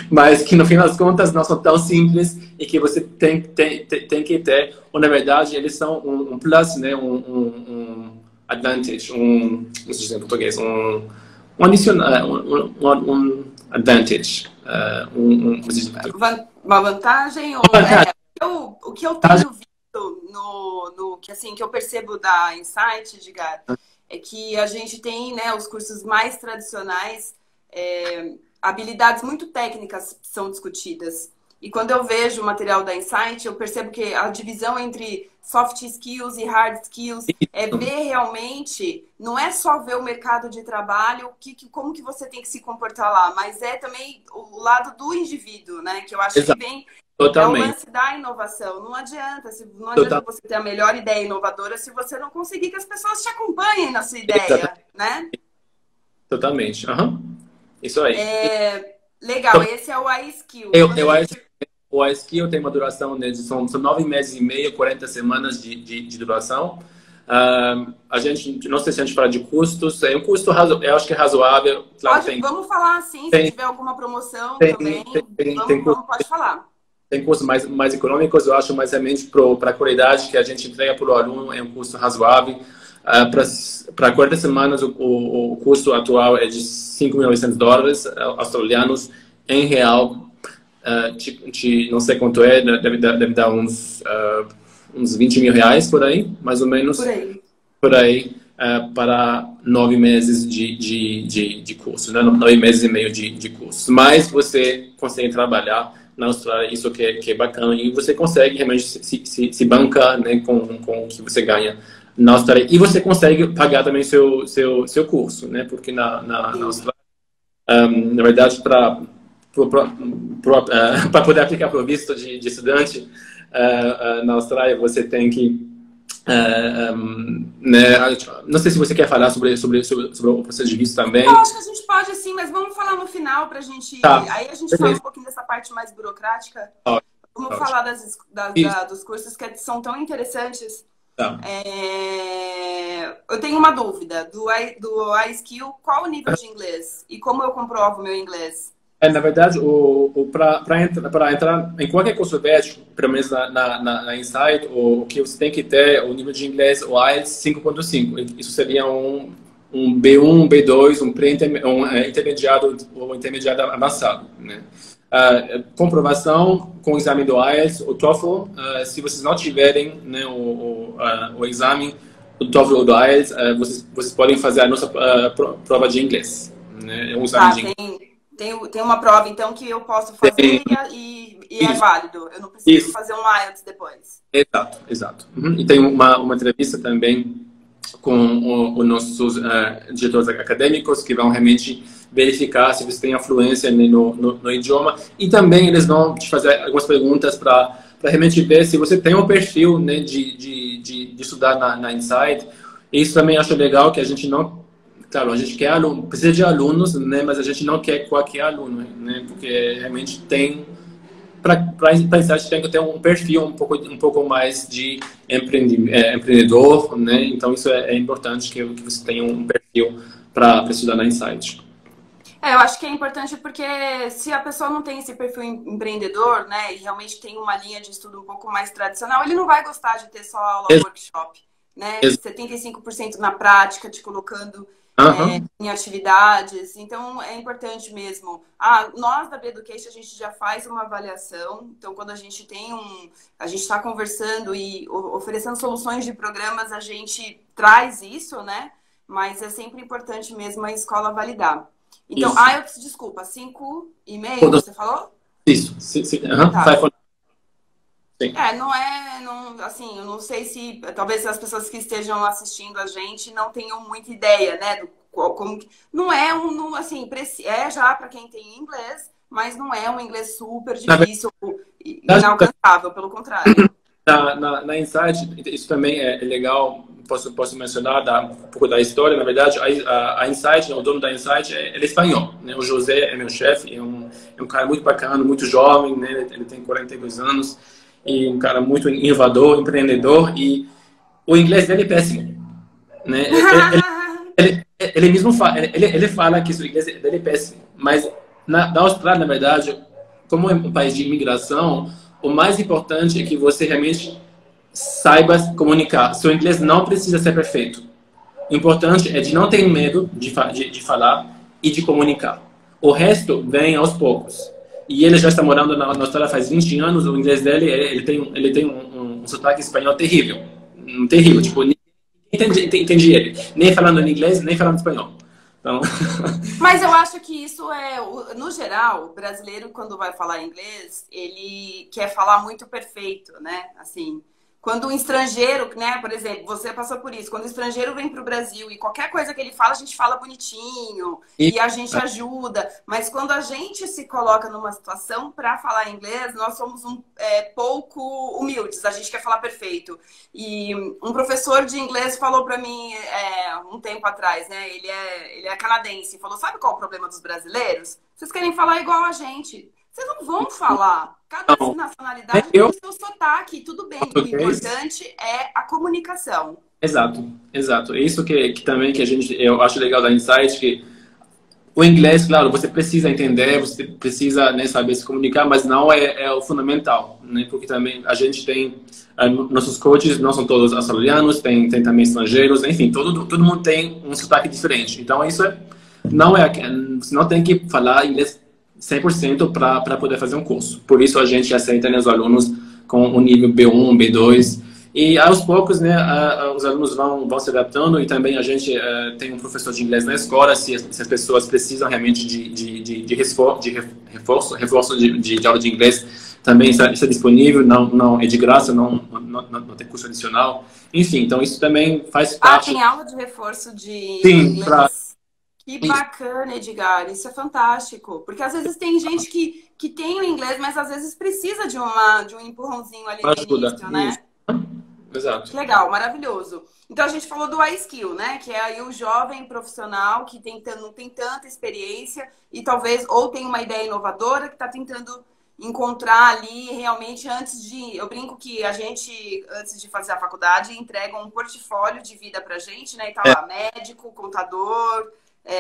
mas que no fim das contas não são tão simples e que você tem que ter, ou na verdade eles são um plus, né? Um advantage, como se diz em português, um adicional, um advantage, uma vantagem, o que eu tenho visto que eu percebo da Insight, Edgar, é que a gente tem, né, os cursos mais tradicionais, habilidades muito técnicas são discutidas. E quando eu vejo o material da Insight, eu percebo que a divisão entre soft skills e hard skills é ver realmente, não é só ver o mercado de trabalho, como que você tem que se comportar lá, mas é também o lado do indivíduo, né? Que eu acho que vem é o lance da inovação. Não adianta você ter a melhor ideia inovadora se você não conseguir que as pessoas te acompanhem na sua ideia, né? Totalmente. Isso aí. Legal, esse é o iSkill. O iSkill tem uma duração, né, são 9 meses e meio, 40 semanas de duração. A gente, não sei se a gente fala de custos, é um custo eu acho que é razoável. Claro, vamos falar assim, se tiver alguma promoção também, pode falar. Tem custos mais econômicos, eu acho, mas realmente para a qualidade que a gente entrega para o aluno é um custo razoável. Para 40 semanas, o custo atual é de $5.900 australianos em real. Não sei quanto é, deve dar uns 20 mil reais por aí, mais ou menos. Por aí, para 9 meses de curso, né? 9 meses e meio de curso. Mas você consegue trabalhar na Austrália, isso que é bacana, e você consegue realmente se bancar, né, com o que você ganha na Austrália. E você consegue pagar também seu curso, né? Porque na Austrália, na verdade, para para poder aplicar para o visto de estudante na Austrália, você tem que né, não sei se você quer falar sobre o processo de visto também. Eu acho que a gente pode sim, mas vamos falar no final para a gente. Tá. Aí a gente fala um pouquinho dessa parte mais burocrática. Vamos falar dos cursos que são tão interessantes. Tá. Eu tenho uma dúvida do iSkill, qual o nível de inglês e como eu comprovo meu inglês? Na verdade, para entrar em qualquer curso médico, pelo menos na Insight, o que você tem que ter o nível de inglês, o IELTS 5.5. Isso seria um B1, B2, um intermediário ou intermediário avançado, né? Comprovação com o exame do IELTS, o TOEFL. Se vocês não tiverem, né, o exame do TOEFL ou do IELTS, vocês podem fazer a nossa prova de inglês, né? Um exame de inglês. Tem uma prova, então, que eu posso fazer e é válido. Eu não preciso fazer um IELTS depois. Exato. E tem uma entrevista também com os nossos diretores acadêmicos que vão realmente verificar se você tem a fluência no idioma. E também eles vão te fazer algumas perguntas para realmente ver se você tem um perfil, né, de estudar na Insight. Isso também acho legal, que a gente não... Claro, a gente quer precisa de alunos, né, mas a gente não quer qualquer aluno, né, porque realmente tem... Para Insight tem que ter um perfil um pouco mais de empreendedor, né? Então isso é importante que você tenha um perfil para estudar na Insight. Eu acho que é importante porque se a pessoa não tem esse perfil empreendedor, né, e realmente tem uma linha de estudo um pouco mais tradicional, ele não vai gostar de ter só aula workshop, né? 75% na prática, te colocando em atividades. Então é importante mesmo. Nós da B-Education, a gente já faz uma avaliação. Então quando a gente está conversando e oferecendo soluções de programas, a gente traz isso, né? Mas é sempre importante mesmo a escola validar. Então, IELTS, desculpa, 5,5, você falou? Isso, tá. Sim. Assim, eu não sei se, talvez as pessoas que estejam assistindo a gente não tenham muita ideia, né, do como, não é assim, já para quem tem inglês, mas não é um inglês super difícil, inalcançável, pelo contrário. Na Insight, isso também é legal, posso mencionar um pouco da história. Na verdade, a Insight, o dono da Insight, ele é espanhol, né? O José é meu chefe, é um cara muito bacana, muito jovem, né? Ele tem 42 anos, e um cara muito inovador, empreendedor, e o inglês dele é péssimo, né? Ele mesmo fala, ele fala que o inglês dele é péssimo, mas na Austrália, na verdade, como é um país de imigração, o mais importante é que você realmente saiba comunicar. Seu inglês não precisa ser perfeito. O importante é de não ter medo de falar e de comunicar. O resto vem aos poucos. E ele já está morando na Austrália faz 20 anos. O inglês dele, ele tem um sotaque espanhol terrível. Terrível. Tipo, ninguém entende ele. Nem falando em inglês, nem falando espanhol. Então... Mas eu acho que isso no geral, o brasileiro, quando vai falar inglês, ele quer falar muito perfeito, né? Assim, quando um estrangeiro, né, por exemplo, você passou por isso, quando o estrangeiro vem para o Brasil e qualquer coisa que ele fala, a gente fala bonitinho e a gente ajuda. Mas quando a gente se coloca numa situação para falar inglês, nós somos pouco humildes, a gente quer falar perfeito. E um professor de inglês falou para mim um tempo atrás, né, ele é canadense, falou, sabe qual é o problema dos brasileiros? Vocês querem falar igual a gente. Vocês não vão falar. Cada nacionalidade tem o seu sotaque, tudo bem. O importante é a comunicação. Exato. É isso que também eu acho legal da Insight, que o inglês, claro, você precisa entender, você precisa, né, saber se comunicar, mas não é o fundamental, né? Porque também a gente tem nossos coaches, não são todos australianos, tem também estrangeiros, enfim, todo mundo tem um sotaque diferente. Então isso você não tem que falar inglês 100% para poder fazer um curso. Por isso a gente aceita, né, os alunos com o nível B1, B2. E aos poucos, né, os alunos vão se adaptando, e também a gente tem um professor de inglês na escola, se as pessoas precisam realmente de reforço de aula de inglês, também está disponível, não é de graça, não tem custo adicional. Enfim, então isso também faz parte... tem aula de reforço de inglês? Que bacana, Edgar. Isso é fantástico. Porque às vezes tem gente que tem o inglês, mas às vezes precisa de um empurrãozinho ali no início, né? Isso. Exato. Que legal, maravilhoso. Então a gente falou do iSkill, né? Que é aí o jovem profissional que não tem tanta experiência e talvez ou tem uma ideia inovadora que está tentando encontrar ali realmente eu brinco que a gente, antes de fazer a faculdade, entrega um portfólio de vida pra gente, né? E tá lá, médico, contador,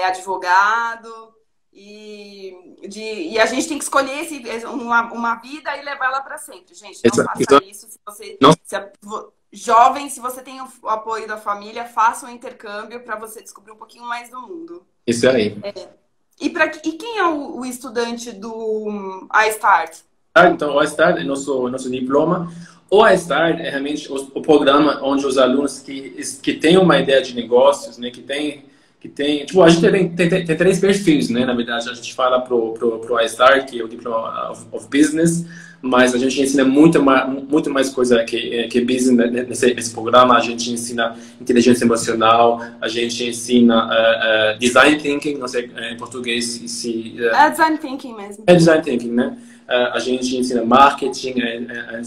advogado, e a gente tem que escolher uma vida e levar ela para sempre. Gente, não faça isso. Se você jovem, se você tem o apoio da família, faça um intercâmbio para você descobrir um pouquinho mais do mundo. Isso aí. E quem é o estudante do iStart? Então, o iStart é nosso diploma. O iStart é realmente o programa onde os alunos que têm uma ideia de negócios, né, que tem tipo, a gente tem 3 perfis, né? Na verdade, a gente fala pro iStart, que é o Diploma of Business, mas a gente ensina muito mais coisa que business nesse programa. A gente ensina inteligência emocional, a gente ensina design thinking, não sei em português se... É design thinking mesmo. É design thinking, né? A gente ensina marketing, a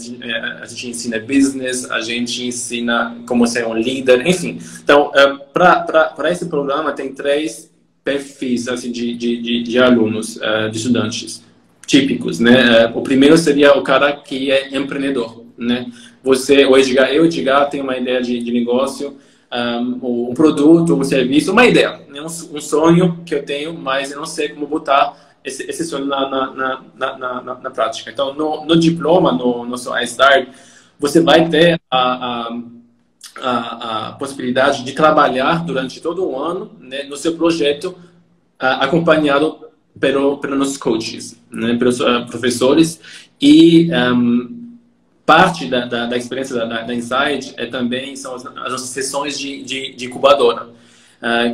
gente ensina business, a gente ensina como ser um líder, enfim. Então, para esse programa tem 3 perfis assim, de alunos, de estudantes típicos, né? O primeiro seria o cara que é empreendedor, né? O Edgar tem uma ideia de negócio, um produto, um serviço, uma ideia, né? Um sonho que eu tenho, mas eu não sei como botar esse sonho na prática. Então, no diploma, no nosso iStart, você vai ter a possibilidade de trabalhar durante todo o ano, né, no seu projeto, acompanhado pelos nossos coaches, né, pelos professores. E parte da experiência da Insight também são as nossas sessões de incubadora.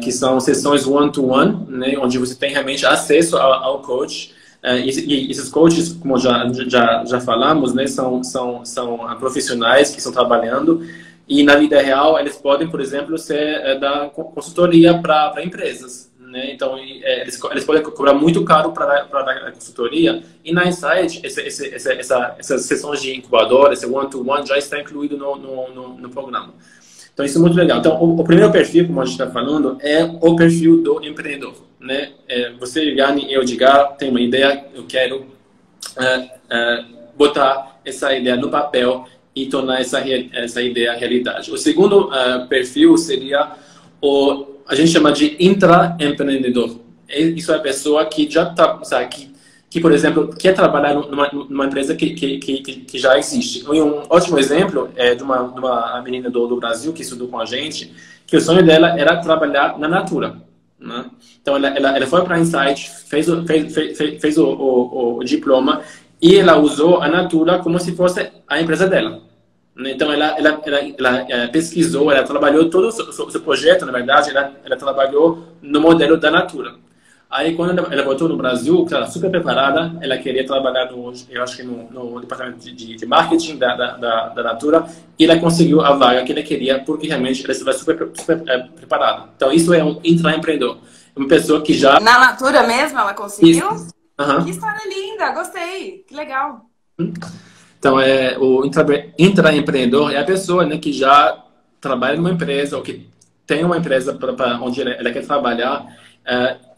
Que são sessões one-to-one, né, onde você tem realmente acesso ao coach. E esses coaches, como já falamos, né, são profissionais que estão trabalhando e na vida real eles podem, por exemplo, ser da consultoria para empresas, né? Então eles podem cobrar muito caro para dar consultoria, e na Insight essas sessões de incubadora, esse one-to-one já está incluído no programa. Então, isso é muito legal. Então, o primeiro perfil, como a gente está falando, é o perfil do empreendedor, né? Você, Yanni, eu, Edgar, tem uma ideia, eu quero botar essa ideia no papel e tornar essa ideia realidade. O segundo perfil seria a gente chama de intraempreendedor. Isso é a pessoa que já está, que, por exemplo, quer trabalhar numa empresa que já existe. E um ótimo exemplo é de uma menina do Brasil que estudou com a gente, que o sonho dela era trabalhar na Natura, né? Então, ela foi para a Insight, fez o diploma, e ela usou a Natura como se fosse a empresa dela. Então, ela pesquisou, ela trabalhou todo o seu projeto, na verdade, ela trabalhou no modelo da Natura. Aí, quando ela voltou no Brasil, ela super preparada, ela queria trabalhar eu acho que no departamento de marketing da Natura, e ela conseguiu a vaga que ela queria, porque realmente ela estava super preparada. Então, isso é um intraempreendedor. Uma pessoa que já... Na Natura mesmo ela conseguiu? Uhum. Que história linda, gostei, que legal. Então, o intraempreendedor é a pessoa, né, que já trabalha numa empresa, ou que tem uma empresa onde ela quer trabalhar,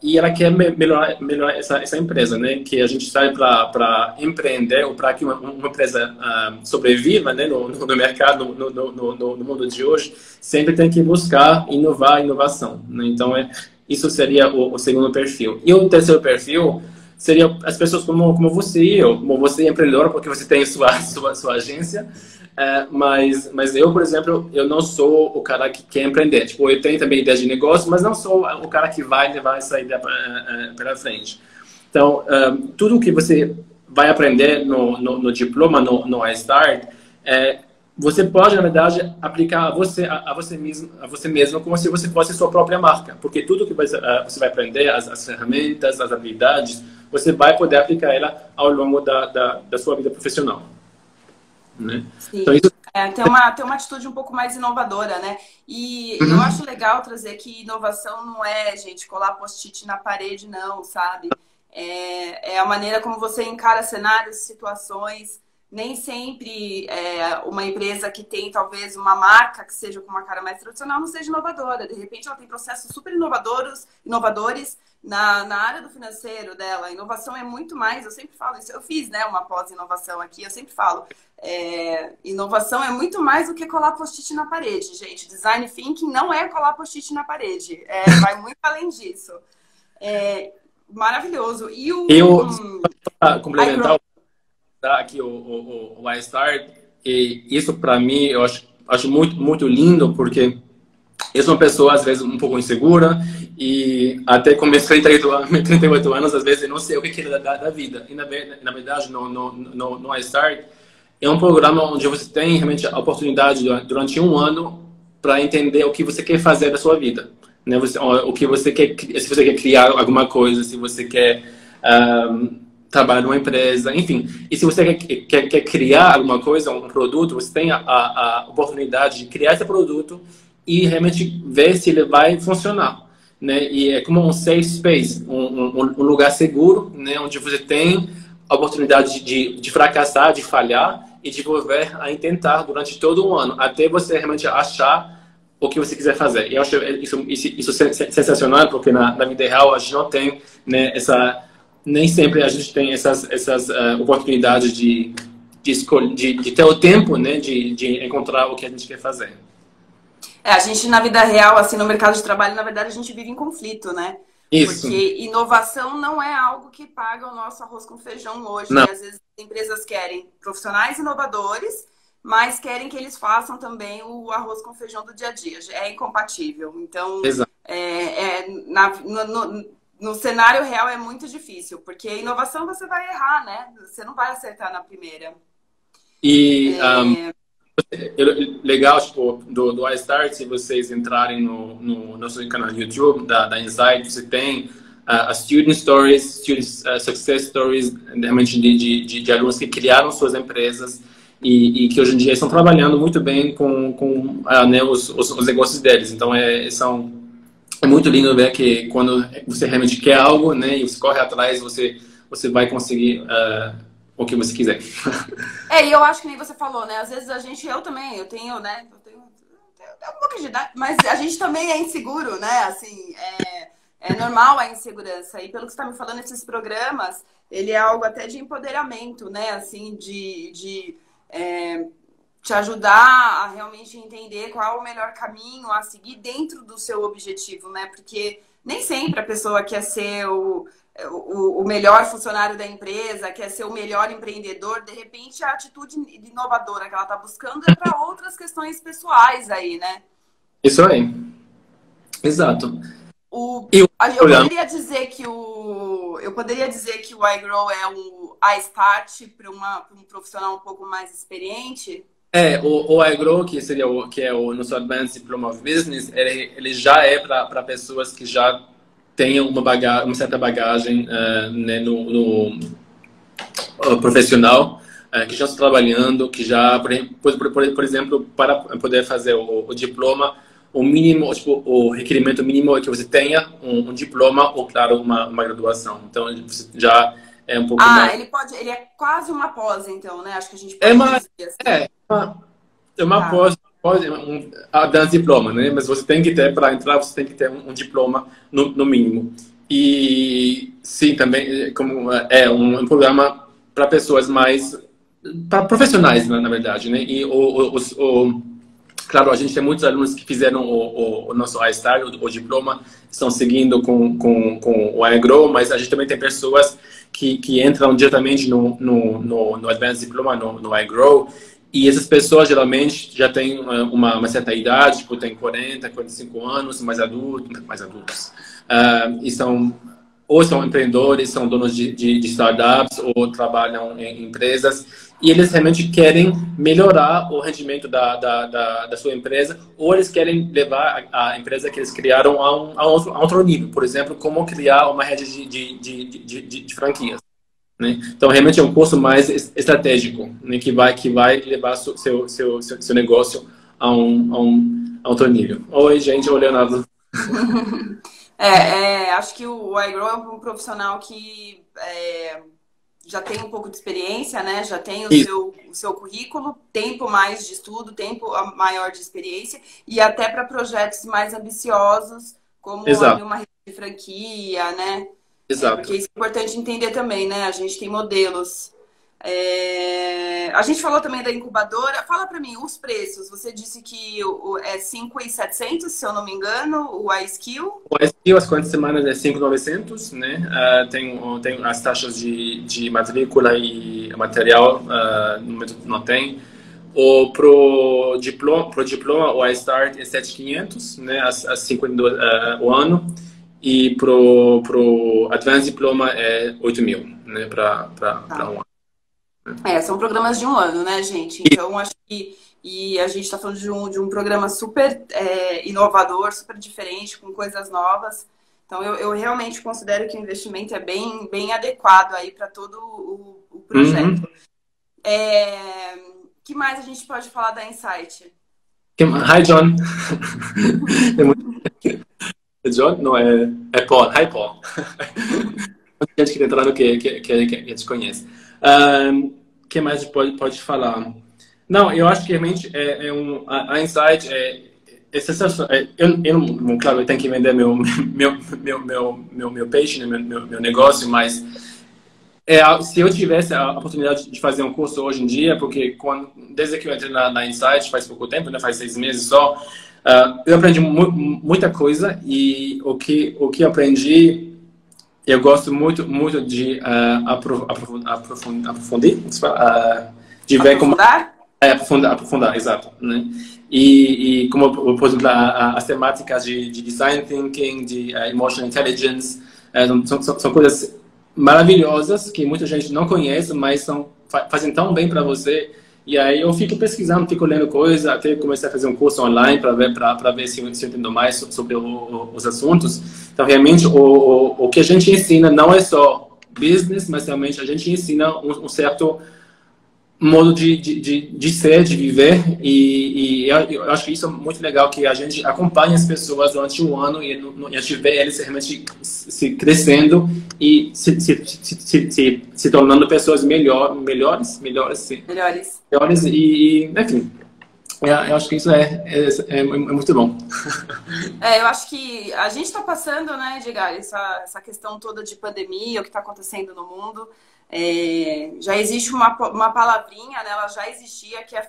e ela quer melhorar essa empresa, né? Que a gente sai para empreender, ou para que uma empresa sobreviva, né? No mercado, no mundo de hoje, sempre tem que buscar inovação, né? Então, isso seria o segundo perfil. E o terceiro perfil seria as pessoas como você e eu. Como você é empreendedora, porque você tem sua agência. Mas eu, por exemplo, eu não sou o cara que quer empreender. Tipo, eu tenho também ideias de negócio, mas não sou o cara que vai levar essa ideia para frente. Então, tudo que você vai aprender no diploma, no iStart, você pode, na verdade, aplicar a você mesmo como se você fosse sua própria marca. Porque tudo que você vai aprender, as ferramentas, as habilidades, você vai poder aplicar ela ao longo da sua vida profissional. Né? Então, isso... Ter uma atitude um pouco mais inovadora, né? E eu Uhum. acho legal trazer que inovação não é, gente, colar post-it na parede, não, sabe? É a maneira como você encara cenários, situações. Nem sempre uma empresa que tem talvez uma marca que seja com uma cara mais tradicional não seja inovadora. De repente ela tem processos super inovadores na área do financeiro dela. Inovação é muito mais, eu sempre falo isso, eu fiz, né, uma pós-inovação aqui, eu sempre falo, inovação é muito mais do que colar post-it na parede, gente. Design thinking não é colar post-it na parede, vai muito além disso. Maravilhoso. E Eu, para Ai, complementar aqui o iStart, e isso para mim eu acho muito, muito lindo, porque eu sou uma pessoa, às vezes, um pouco insegura, e até com meus 38 anos, às vezes, eu não sei o que é da vida. E, na verdade, no iStart, é um programa onde você tem realmente a oportunidade, durante um ano, para entender o que você quer fazer da sua vida. Né? O que você quer, se você quer criar alguma coisa, se você quer trabalhar numa empresa, enfim. E se você quer criar alguma coisa, um produto, você tem a oportunidade de criar esse produto e realmente ver se ele vai funcionar, né? E é como um safe space, um lugar seguro, né? Onde você tem a oportunidade de fracassar, de falhar e de volver a tentar durante todo um ano, até você realmente achar o que você quiser fazer. E eu acho isso sensacional, porque na vida real a gente não tem, né, nem sempre a gente tem essas oportunidades de ter o tempo, né, de encontrar o que a gente quer fazer. a gente na vida real, assim, no mercado de trabalho, na verdade, a gente vive em conflito, né? Isso. Porque inovação não é algo que paga o nosso arroz com feijão hoje, Não. né? Às vezes as empresas querem profissionais inovadores, mas querem que eles façam também o arroz com feijão do dia a dia. É incompatível. Então, Exato. no cenário real é muito difícil, porque inovação você vai errar, né? Você não vai acertar na primeira. E legal, tipo, do iStart, se vocês entrarem no nosso canal do YouTube, da Insight, você tem as Student Stories, Student Success Stories, realmente de alunos que criaram suas empresas e que hoje em dia estão trabalhando muito bem com né, os negócios deles. Então, é muito lindo ver que quando você realmente quer algo, né, e você corre atrás, você vai conseguir o que você quiser. E eu acho que nem você falou, né? Às vezes eu também, eu tenho um pouco de idade, mas a gente também é inseguro, né? Assim, é normal a insegurança. E pelo que você está me falando, esses programas, ele é algo até de empoderamento, né? Assim, te ajudar a realmente entender qual é o melhor caminho a seguir dentro do seu objetivo, né? Porque nem sempre a pessoa quer ser o melhor funcionário da empresa, quer ser o melhor empreendedor. De repente, a atitude inovadora que ela está buscando é para outras questões pessoais aí, né? Isso aí. Exato. Eu E o programa poderia dizer que o iGrow é um iStart para um profissional um pouco mais experiente. o iGrow, que é o nosso Advanced Diploma of Business, ele já é para pessoas que já têm uma certa bagagem né, no profissional, que já estão trabalhando, que já, por exemplo, para poder fazer o diploma, o mínimo, tipo, o requerimento mínimo é que você tenha um diploma ou, claro, uma graduação. Então, você já é um pouco mais... Ele é quase uma pós, então, né? Acho que a gente É pode uma, dizer assim. é uma Tá. a dance diploma, né? Mas você tem que ter, para entrar, você tem que ter um diploma no mínimo. E sim, também como é um programa para pessoas mais, para profissionais, né, na verdade, né? E claro, a gente tem muitos alunos que fizeram o nosso iStar, o diploma, estão seguindo com o iGrow, mas a gente também tem pessoas que entram diretamente no Advanced Diploma, no iGrow, e essas pessoas geralmente já têm uma certa idade, tipo, tem 45 anos, mais adultos. E ou são empreendedores, são donos de startups, ou trabalham em empresas, e eles realmente querem melhorar o rendimento da sua empresa, ou eles querem levar a empresa que eles criaram a um outro nível. Por exemplo, como criar uma rede de franquias. né? Então, realmente é um curso mais estratégico, né? Que vai levar seu negócio a um outro nível. Oi, gente, oi, Leonardo. Acho que o iGrow é um profissional que já tem um pouco de experiência, né? Já tem o seu currículo, tempo mais de estudo, tempo maior de experiência e até para projetos mais ambiciosos, como Exato, uma rede de franquia, né? exato. Porque isso é importante entender também, né? A gente tem modelos. A gente falou também da incubadora. Fala para mim os preços. Você disse que é 5.700, se eu não me engano, o iSkill. O SEO, as 40 semanas é 5.900, né? Tem as taxas de matrícula e material, no momento não tem. Pro diploma, o iStart é 7.500, né? As 52 o ano. E pro Advanced Diploma é 8.000, né? Para um ano. São programas de um ano, né, gente? Então, acho que a gente está falando de um programa super inovador, super diferente, com coisas novas. Então, eu realmente considero que o investimento é bem adequado aí para todo o projeto. Que mais a gente pode falar da Insight? Hi, John. É John? Não, é Paul. Hi, Paul. Muita gente que está entrando que te conhece. Que mais pode falar? Não, eu acho que realmente a Insight é sensacional. Claro, eu tenho que vender meu peixe, né, meu negócio, mas se eu tivesse a oportunidade de fazer um curso hoje em dia, porque desde que eu entrei na Insight, faz pouco tempo, né, faz 6 meses só, eu aprendi muita coisa e o que eu aprendi, eu gosto muito de aprofundir, de ver como aprofundar, exato, né? E como, por exemplo, as temáticas de design thinking, de emotional intelligence, são coisas maravilhosas que muita gente não conhece, mas fazem tão bem para você. E aí eu fico pesquisando, fico lendo coisas, até comecei a fazer um curso online para ver se eu entendo mais sobre os assuntos. Então, realmente, o que a gente ensina não é só business, mas realmente a gente ensina um certo modo de ser, de viver, e eu acho que isso é muito legal, que a gente acompanha as pessoas durante um ano e a gente vê eles realmente se crescendo e se tornando pessoas melhores e enfim, eu acho que isso é muito bom. Eu acho que a gente está passando, né, Edgar, essa questão toda de pandemia, o que está acontecendo no mundo. Já existe uma palavrinha, né, ela já existia, que é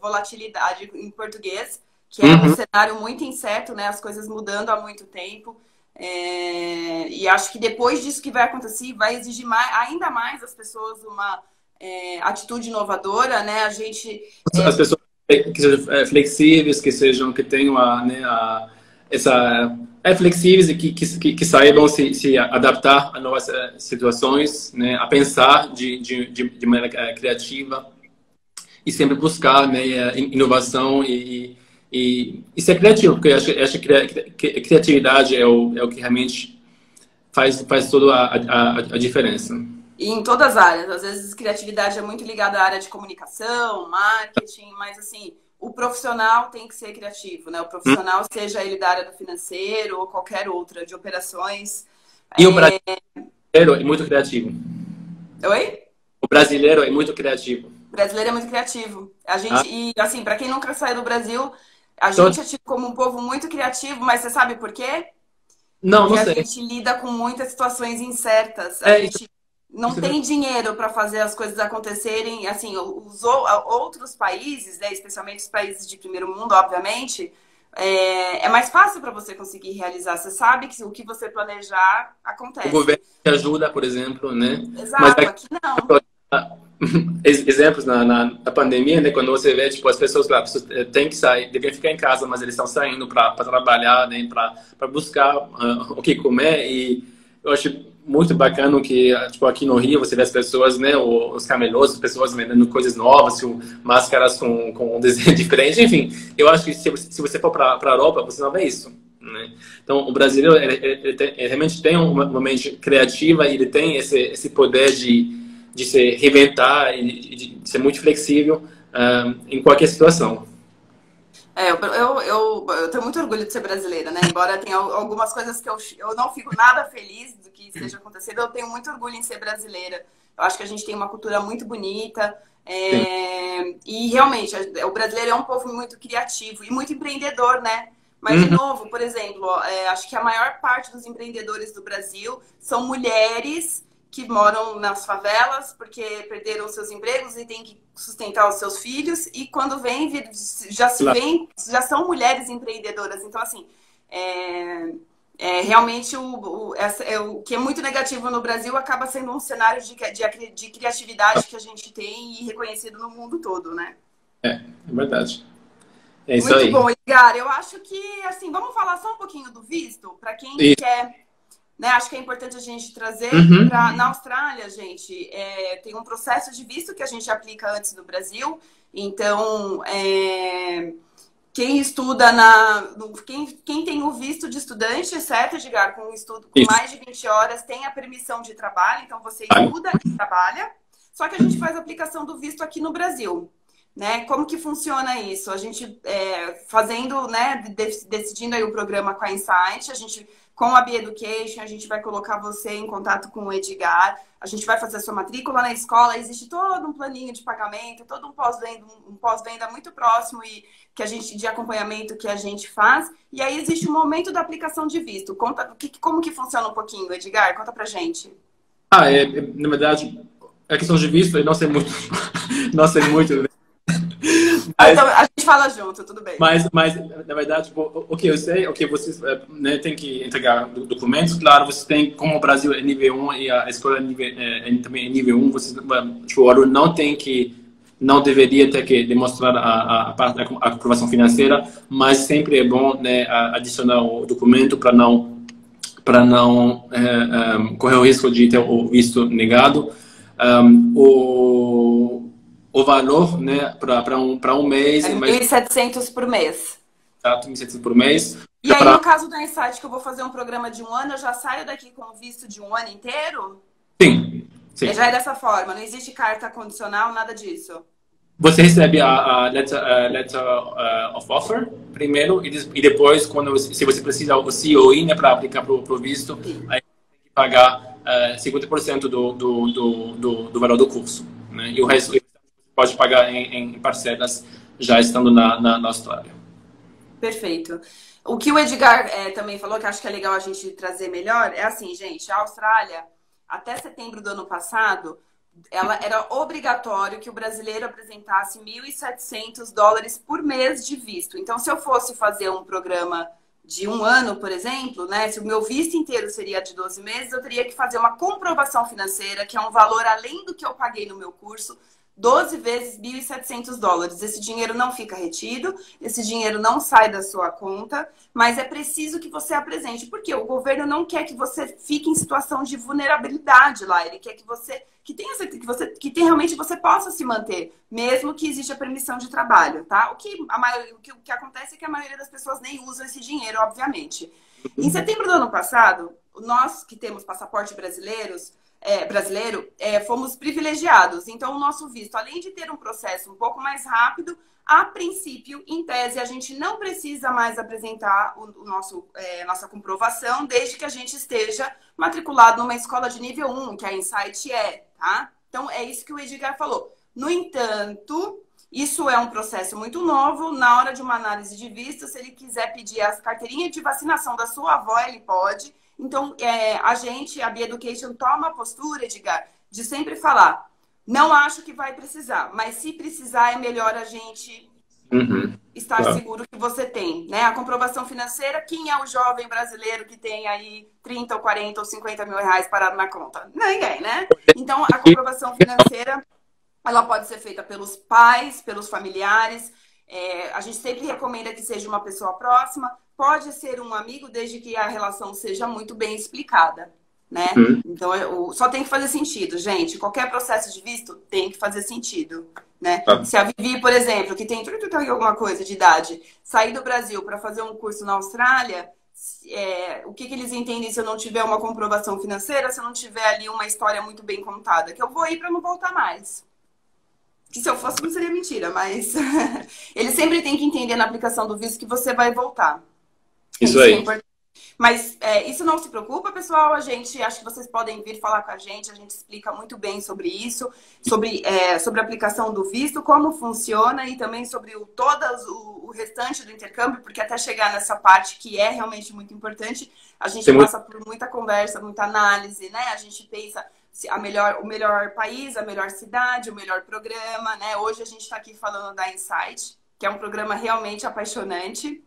volatilidade em português, que é um cenário muito incerto, né, as coisas mudando há muito tempo. E acho que depois disso que vai acontecer, vai exigir ainda mais das pessoas uma atitude inovadora, né? As pessoas que sejam flexíveis, que tenham flexíveis e que saibam se adaptar a novas situações, né? A pensar de maneira criativa e sempre buscar, né, inovação e ser criativo, porque eu acho que a criatividade é o que realmente faz toda a diferença. E em todas as áreas. Às vezes, criatividade é muito ligada à área de comunicação, marketing, mas assim, o profissional tem que ser criativo, né? O profissional, seja ele da área do financeiro ou qualquer outra, de operações. E o brasileiro é muito criativo. Oi? O brasileiro é muito criativo. O brasileiro é muito criativo. E assim, para quem nunca saiu do Brasil, a gente é tido como um povo muito criativo, mas você sabe por quê? Não Porque sei. a gente lida com muitas situações incertas. A gente não tem dinheiro para fazer as coisas acontecerem. Assim, os outros países, né, especialmente os países de primeiro mundo, obviamente, é mais fácil para você conseguir realizar. Você sabe que o que você planejar acontece. O governo te ajuda, por exemplo, né? Exato, mas aqui não. Exemplos na pandemia, né? Quando você vê, tipo, as pessoas têm que sair, devem ficar em casa, mas eles estão saindo para trabalhar, né? Para buscar o que comer. E eu acho muito bacana que, tipo, aqui no Rio você vê as pessoas, né? Os camelôs, as pessoas vendendo coisas novas, máscaras com um desenho diferente. Enfim, eu acho que se você for para a Europa, você não vê isso. né? Então, o brasileiro ele realmente tem uma mente criativa e ele tem esse poder de se reinventar e de ser muito flexível em qualquer situação. Eu tenho muito orgulho de ser brasileira, né? Embora tenha algumas coisas que eu não fico nada feliz do que esteja acontecendo, eu tenho muito orgulho em ser brasileira. Eu acho que a gente tem uma cultura muito bonita. E realmente, o brasileiro é um povo muito criativo e muito empreendedor, né? Mas, de novo, por exemplo, acho que a maior parte dos empreendedores do Brasil são mulheres que moram nas favelas porque perderam seus empregos e têm que sustentar os seus filhos. E quando vem, já são mulheres empreendedoras. Então, assim, realmente o que é muito negativo no Brasil acaba sendo um cenário de criatividade que a gente tem e reconhecido no mundo todo, né? É verdade. É isso muito aí. Bom, Edgar. Eu acho que, assim, vamos falar só um pouquinho do visto, para quem quer, né? Acho que é importante a gente trazer na Austrália, gente, tem um processo de visto que a gente aplica antes do Brasil. Então, quem estuda quem tem o visto de estudante, certo, Edgar? Com um estudo com mais de 20 horas, tem a permissão de trabalho, então você estuda e trabalha. Só que a gente faz a aplicação do visto aqui no Brasil. Né? Como que funciona isso? A gente fazendo, né, decidindo aí o programa com a Insight, a gente, com a Be-Education, a gente vai colocar você em contato com o Edgar, a gente vai fazer a sua matrícula na escola, existe todo um planinho de pagamento, todo um pós-venda muito próximo e de acompanhamento que a gente faz, e aí existe o momento da aplicação de visto. Como que funciona um pouquinho, Edgar? Conta pra gente. Na verdade, a questão de visto, eu não sei muito, não sei muito. Então, a gente fala junto, tudo bem. Mas na verdade, o que eu sei, o que vocês tem que entregar documentos, claro, você tem, como o Brasil é nível 1 e a escola também é nível 1, o aluno não deveria ter que demonstrar a aprovação financeira, mas sempre é bom, né, adicionar o documento para não correr o risco de ter o visto negado. O valor, né, para um mês... É 1.700 por mês. Exato, 1.700 por mês. E aí, no caso da Insight, que eu vou fazer um programa de 1 ano, eu já saio daqui com o visto de 1 ano inteiro? Sim. Já é dessa forma, não existe carta condicional, nada disso? Você recebe a letter of offer primeiro e depois, se você precisa o COI, né, para aplicar para o visto, aí tem que pagar 50% do valor do curso, né? E o resto pode pagar em parcelas já estando na Austrália. Perfeito. O que o Edgar também falou, que acho que é legal a gente trazer melhor, é assim, gente, a Austrália, até setembro do ano passado, era obrigatório que o brasileiro apresentasse $1.700 por mês de visto. Então, se eu fosse fazer um programa de 1 ano, por exemplo, né, se o meu visto inteiro seria de 12 meses, eu teria que fazer uma comprovação financeira, que é um valor além do que eu paguei no meu curso, 12 vezes $1.700. Esse dinheiro não fica retido, esse dinheiro não sai da sua conta, mas é preciso que você apresente, porque o governo não quer que você fique em situação de vulnerabilidade lá, ele quer que realmente você possa se manter, mesmo que exista permissão de trabalho, tá? O que acontece é que a maioria das pessoas nem usa esse dinheiro, obviamente. Em setembro do ano passado, nós que temos passaporte brasileiro, fomos privilegiados. Então, o nosso visto, além de ter um processo um pouco mais rápido, a princípio, em tese, a gente não precisa mais apresentar nossa comprovação, desde que a gente esteja matriculado numa escola de nível 1, que a Insight tá? Então, é isso que o Edgar falou. No entanto, isso é um processo muito novo. Na hora de uma análise de visto, se ele quiser pedir as carteirinhas de vacinação da sua avó, ele pode. Então, a Be-Education toma a postura, Edgar, de sempre falar, não acho que vai precisar, mas se precisar é melhor a gente estar seguro que você tem, né? A comprovação financeira, quem é o jovem brasileiro que tem aí 30 ou 40 ou 50 mil reais parado na conta? Ninguém, né? Então, a comprovação financeira, ela pode ser feita pelos pais, pelos familiares, a gente sempre recomenda que seja uma pessoa próxima, pode ser um amigo, desde que a relação seja muito bem explicada, né? Então, só tem que fazer sentido, gente. Qualquer processo de visto tem que fazer sentido, né? Se a Vivi, por exemplo, que tem alguma coisa de idade, sair do Brasil para fazer um curso na Austrália, o que eles entendem se eu não tiver uma comprovação financeira, se eu não tiver ali uma história muito bem contada, que eu vou ir para não voltar mais. Que se eu fosse não seria mentira, mas eles sempre têm que entender na aplicação do visto que você vai voltar. Isso aí. Mas isso não se preocupa, pessoal. A gente acho que vocês podem vir falar com a gente explica muito bem sobre isso, sobre a aplicação do visto, como funciona e também sobre o restante do intercâmbio, porque até chegar nessa parte que é realmente muito importante, a gente passa por muita conversa, muita análise, né? A gente pensa o melhor país, a melhor cidade, o melhor programa, né? Hoje a gente está aqui falando da Insight, que é um programa realmente apaixonante.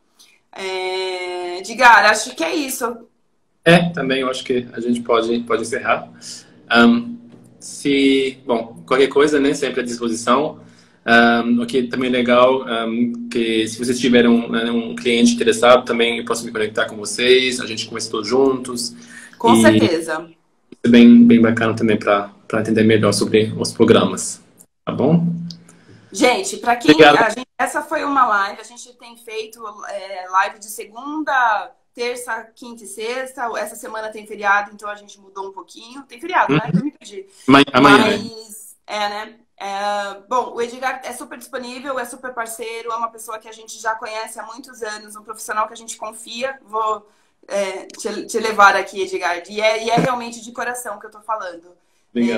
Edgar, acho que é isso. Também eu acho que a gente pode encerrar. Bom, qualquer coisa, né, sempre à disposição. O que também é legal, que se vocês tiverem um cliente interessado, também eu posso me conectar com vocês, a gente conversa todos juntos. Com certeza. É bem bacana também para entender melhor sobre os programas. Tá bom? Gente, para quem... essa foi uma live, a gente tem feito live de segunda, terça, quinta e sexta. Essa semana tem feriado, então a gente mudou um pouquinho. Tem feriado, né? Eu me perdi. Amanhã. Mas, né? Bom, o Edgar é super disponível, é super parceiro, é uma pessoa que a gente já conhece há muitos anos, um profissional que a gente confia. Vou te levar aqui, Edgar. E é realmente de coração que eu tô falando.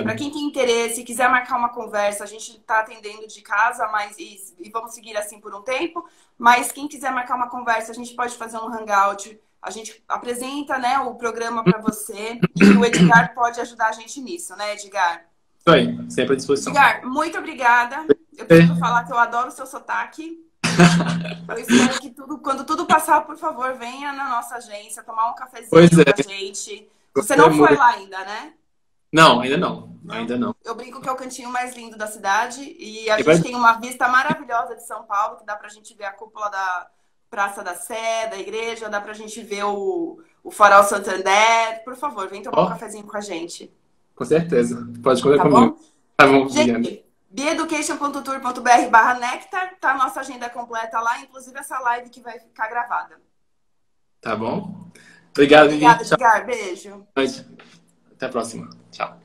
Para quem tem interesse, quiser marcar uma conversa, a gente está atendendo de casa, e vamos seguir assim por um tempo. Mas quem quiser marcar uma conversa, a gente pode fazer um hangout. A gente apresenta, né, o programa para você e o Edgar pode ajudar a gente nisso, né, Edgar? Isso aí, sempre à disposição. Edgar, muito obrigada. Eu preciso falar que eu adoro o seu sotaque. Eu espero que quando tudo passar, por favor, venha na nossa agência tomar um cafezinho com a gente. Você não foi lá ainda, né? Não, ainda não. Ainda não. Eu brinco que é o cantinho mais lindo da cidade e a gente tem uma vista maravilhosa de São Paulo, que dá pra gente ver a cúpula da Praça da Sé, da igreja, dá pra gente ver o Farol Santander. Por favor, vem tomar um cafezinho com a gente. Com certeza. Pode contar comigo. Tá bom? Gente, beeducation.tour.br/nectar, tá a nossa agenda completa lá, inclusive essa live que vai ficar gravada. Tá bom? Obrigado, Vivi. Obrigada, Edgar. Beijo. Até a próxima. Tchau.